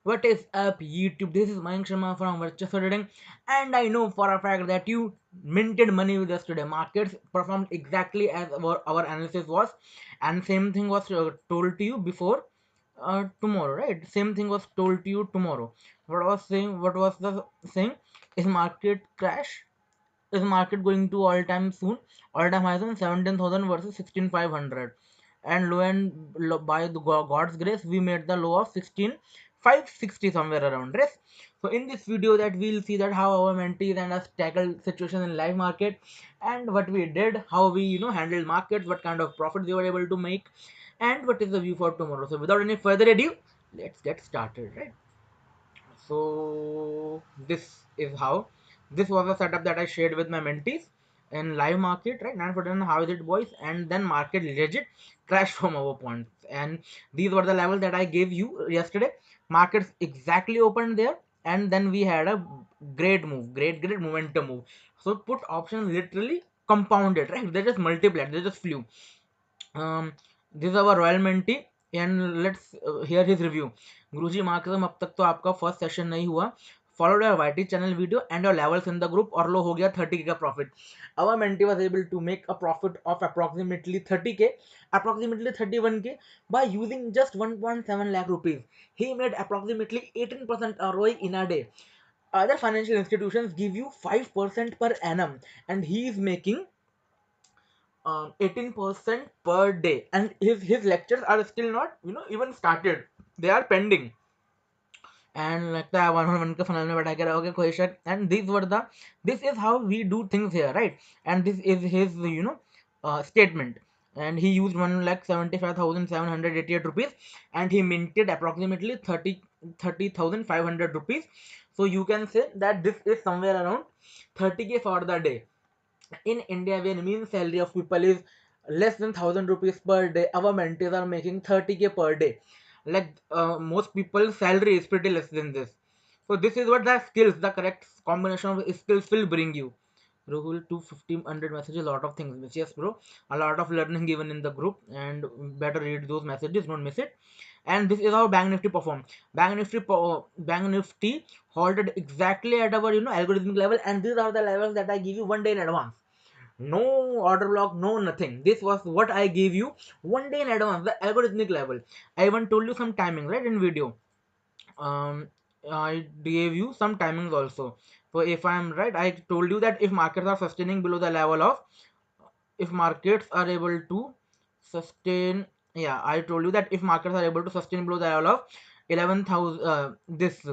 What is up, YouTube? This is Mayank Sharma from Virtual Trading, and I know for a fact that you minted money with us today. Markets performed exactly as our analysis was, and same thing was told to you before tomorrow, right? Same thing was told to you tomorrow. What was saying? What was the saying? Is market crash? Is market going to all time soon? All time highs on 17,000 versus 16,500, and by the God's grace we made the low of 16,560 somewhere around this. So in this video that we'll see that how our mentees and us tackled situation in live market, and what we did, how we handled markets, what kind of profit they were able to make, and what is the view for tomorrow. So without any further ado, let's get started, right? So this was a setup that I shared with my mentees in live market, right? 949, how is it, boys? And then market legit crashed from our points, and these were the levels that I gave you yesterday. Markets exactly opened there, and then we had a great move, great momentum move. So put options literally compounded, right? They just multiplied, they just flew. This is our royal mentee and let's hear his review. Guruji market अब तक तो आपका first session नहीं हुआ. Followed your YT channel video and your levels in the group और लो हो गया 30k का profit. Our mentee was able to make a profit of approximately 30k, approximately 31k by using just 1.7 lakh rupees. He made approximately 18% ROI in a day. Other financial institutions give you 5% per annum, and he is making 18% per day, and his lectures are still not even started. They are pending. And like the one का funnel में बैठा के रहोगे question, and this is how we do things here, right? And this is his statement. And he used 1,75,788 rupees, and he minted approximately 30,500 rupees. So you can say that this is somewhere around 30k for the day. In India, when mean salary of people is less than 1,000 rupees per day, our mentees are making 30k per day. Like most people's salary is pretty less than this. So this is what the skills, the correct combination of skills will bring you. Rahul, 250 messages, a lot of things. Yes, bro. A lot of learning given in the group, and better read those messages, don't miss it. And this is how Bank Nifty performed. Bank Nifty halted exactly at our algorithmic level, and these are the levels that I give you one day in advance. No order block, no nothing. This was what I gave you one day in advance, the algorithmic level. I even told you some timing, right, in video. um I gave you some timings also. So if I am right, I told you that if markets are sustaining below the level of, if markets are able to sustain, yeah, I told you that if markets are able to sustain below the level of 11,000, this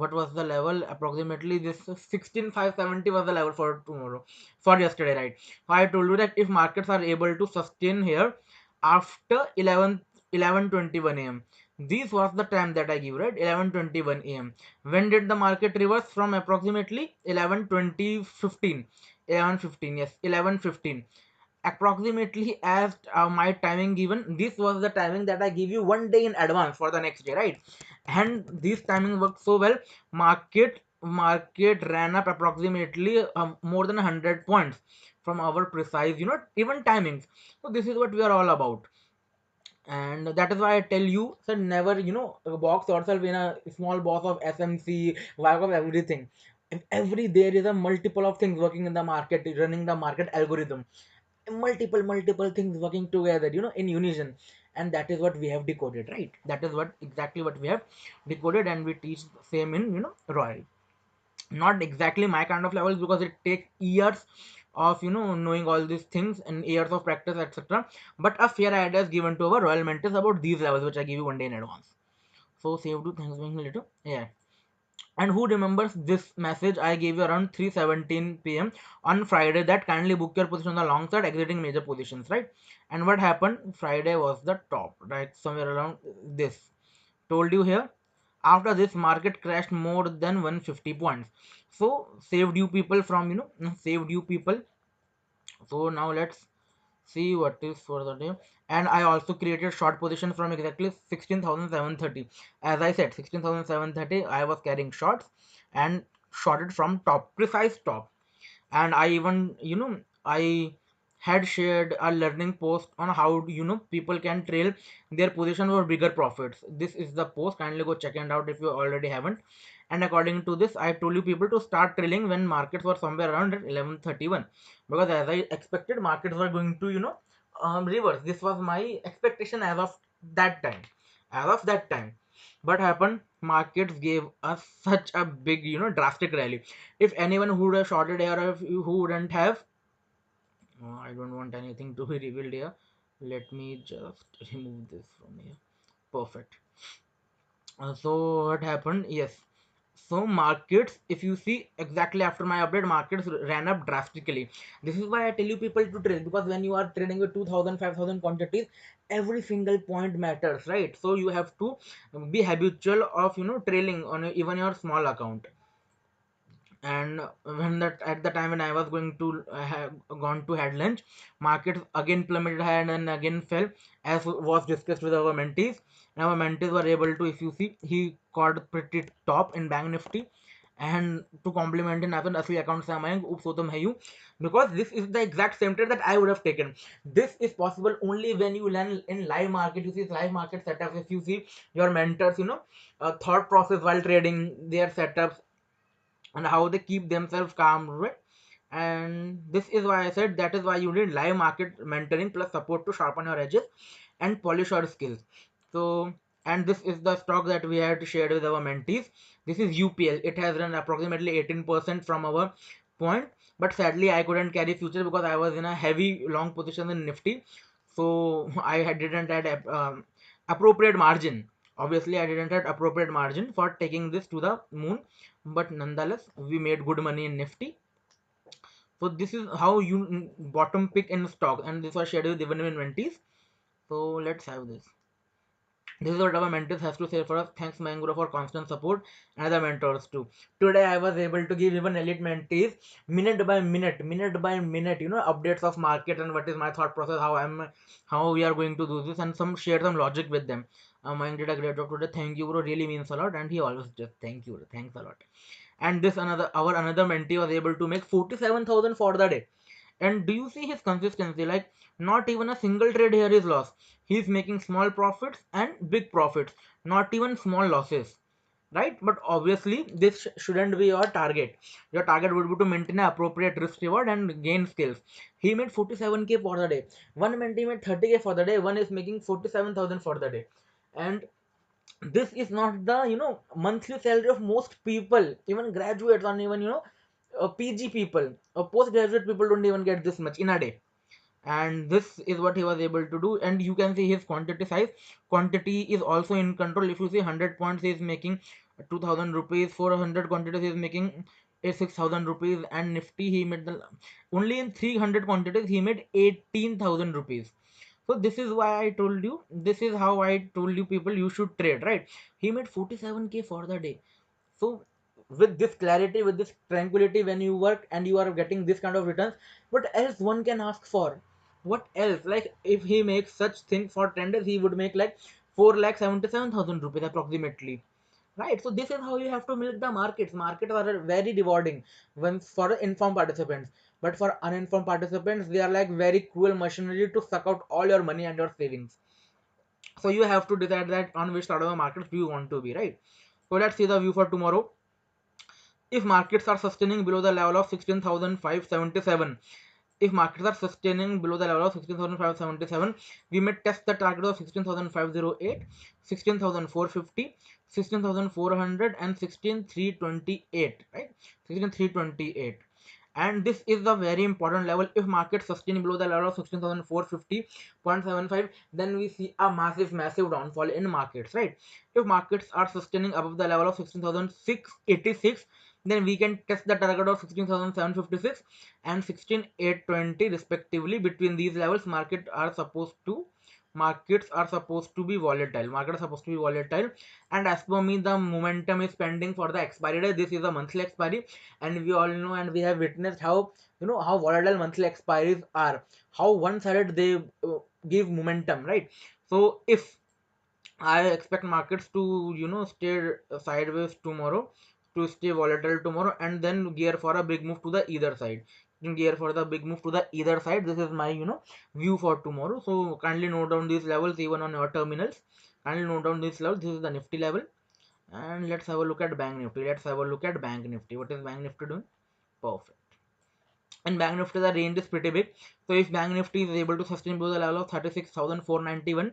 what was the level approximately, this 16,570 was the level for tomorrow, for yesterday, right? So I told you that if markets are able to sustain here after 11:21 a.m., this was the time that I give, right? 11:21 a.m. When did the market reverse? From approximately 11:15, yes, 11:15 approximately. As my timing given, this was the timing that I give you one day in advance for the next day, right? And this timing worked so well. Market ran up approximately more than 100 points from our precise even timings. So this is what we are all about, and that is why I tell you, sir, never box yourself in a small box of SMC, work of everything. And every there is a multiple of things working in the market, running the market algorithm, multiple things working together, in unison. And that is what we have decoded, right? That is what exactly what we have decoded, and we teach same in Royal. Not exactly my kind of levels, because it takes years of knowing all these things and years of practice, etc. But a fair idea is given to our royal mentors about these levels, which I give you one day in advance. So save to thanks being later, yeah. And who remembers this message I gave you around 3:17 p.m. on Friday, that kindly book your position on the long side, exiting major positions, right? And what happened? Friday was the top, right? Somewhere around this. Told you here. After this, market crashed more than 150 points. So saved you people from saved you people. So now let's see what is for the day. And I also created short position from exactly 16,730. As I said, 16,730 I was carrying shorts, and shorted from top, precise top. And I even I had shared a learning post on how people can trail their position for bigger profits. This is the post, kindly go check it out if you already haven't. And according to this, I told you people to start trailing when markets were somewhere around at 11:31, because as I expected, markets were going to reverse. This was my expectation as of that time. As of that time, what happened? Markets gave us such a big, drastic rally. If anyone who would have shorted here, or if who wouldn't have, I don't want anything to be revealed here. Let me just remove this from here. Perfect. So what happened? Yes. So markets, if you see exactly after my update, markets ran up drastically. This is why I tell you people to trade, because when you are trading with 2,000, 5,000 quantities, every single point matters, right? So you have to be habitual of trailing on even your small account. And when that at the time when I was going to have gone to had lunch, markets again plummeted high and then again fell, as was discussed with our mentees. And our mentees were able to, if you see, he caught pretty top in bank nifty. And to compliment him, अपन असली account से हमारे उप सोतम है you, because this is the exact same trade that I would have taken. This is possible only when you learn in live market. You see live market setups. If you see your mentors, thought process while trading, their setups, and how they keep themselves calm, right? And this is why I said that is why you need live market mentoring plus support to sharpen your edges and polish your skills. So, and this is the stock that we have to share with our mentees. This is UPL. It has run approximately 18% from our point, but sadly I couldn't carry future because I was in a heavy long position in Nifty. So didn't had appropriate margin. Obviously I didn't have appropriate margin for taking this to the moon, but nonetheless we made good money in Nifty. So this is how you bottom pick in stock, and this was shared with even inventories. So let's have this. This is what our mentors has to say for us. Thanks Mangro for constant support and other mentors too. Today I was able to give even elite mentees minute by minute, updates of market and what is my thought process, how we are going to do this, and share some logic with them. Mang did a great job today. Thank you, bro. Really means a lot, and he always just thank you, bro. Thanks a lot. And this another mentee was able to make 47,000 for the day. And do you see his consistency? Like, not even a single trade here is lost. He's making small profits and big profits, not even small losses, right? But obviously this shouldn't be your target. Your target would be to maintain an appropriate risk reward and gain skills. He made 47k for the day. One mentee made 30k for the day. One is making 47,000 for the day. And this is not the monthly salary of most people, even graduates, and even PG people, postgraduate people don't even get this much in a day. And this is what he was able to do. And you can see his quantity size. Quantity is also in control. If you see 100 points, he is making 2,000 rupees. 400 quantities, he is making 6,000 rupees. And Nifty, he made the only in 300 quantities he made 18,000 rupees. So this is why I told you, this is how I told you people you should trade, right? He made 47k for the day. So with this clarity, with this tranquility, when you work and you are getting this kind of returns, what else one can ask for? What else? Like, if he makes such thing for 10 days, he would make like 4,77,000 rupees approximately, right? So this is how you have to milk the markets. Markets are very rewarding when for informed participants, but for uninformed participants they are like very cruel machinery to suck out all your money and your savings. So you have to decide that on which side of the market you want to be, right? So let's see the view for tomorrow. If markets are sustaining below the level of 16,577, if markets are sustaining below the level of 16,577, we may test the target of 16,508, 16,450, 16,400, and 16,328, right? 16,328. And this is the very important level. If market sustain below the level of 16,450.75, then we see a massive downfall in markets, right? If markets are sustaining above the level of 16,686, then we can test the target of 16,756 and 16,820 respectively. Between these levels, markets are supposed to be volatile. Markets are supposed to be volatile. And as per me, the momentum is pending for the expiry day. This is a monthly expiry, and we all know and we have witnessed how how volatile monthly expiries are, how one-sided they give momentum, right? So if I expect markets to stay sideways tomorrow, to stay volatile tomorrow, and then gear for a big move to the either side. shifting gear for the big move to the either side. This is my view for tomorrow. So kindly note down these levels even on your terminals. Kindly note down these levels. This is the Nifty level. And let's have a look at Bank Nifty. Let's have a look at Bank Nifty. What is Bank Nifty doing? Perfect. And Bank Nifty, the range is pretty big. So if Bank Nifty is able to sustain below the level of 36,491,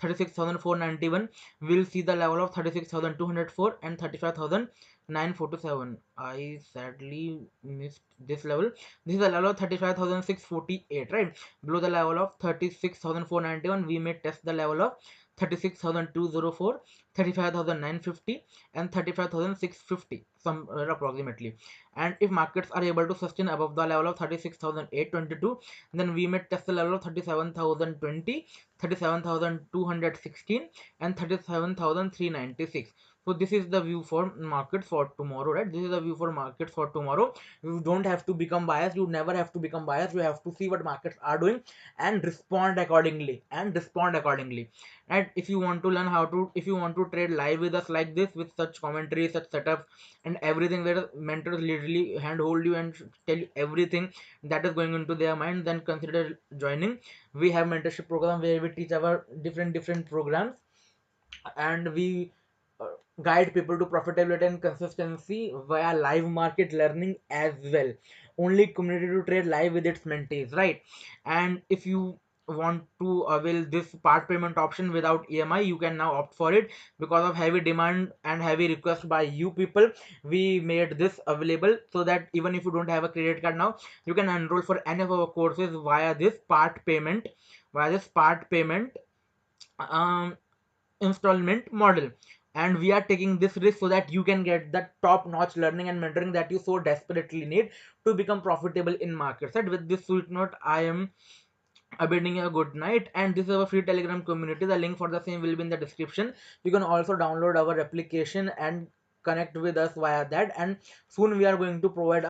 36,491, we'll see the level of 36,204 and 35,947. I sadly missed this level. This is the level of 35,648, right? Below the level of 36,491, we may test the level of 36,204, 35,950 and 35,650, some approximately. And if markets are able to sustain above the level of 36,822, then we may test the level of 37,020, 37,216 and 37,396. So this is the view for market for tomorrow, right? This is the view for market for tomorrow. You don't have to become biased. You never have to become biased. You have to see what markets are doing and respond accordingly. Right? If you want to learn how to, if you want to trade live with us like this, with such commentary, such setups and everything, where mentors literally handhold you and tell you everything that is going into their mind, then consider joining. We have mentorship program where we teach our different programs, and we uh, guide people to profitability and consistency via live market learning as well. Only community to trade live with its mentees, right? And if you want to avail this part payment option without EMI, you can now opt for it. Because of heavy demand and heavy request by you people, we made this available, so that even if you don't have a credit card now, you can enroll for any of our courses via this part payment, um installment model. And we are taking this risk so that you can get the top notch learning and mentoring that you so desperately need to become profitable in markets, right? With this sweet note, I am bidding you a good night. And this is our free Telegram community. The link for the same will be in the description. You can also download our application and connect with us via that. And soon we are going to provide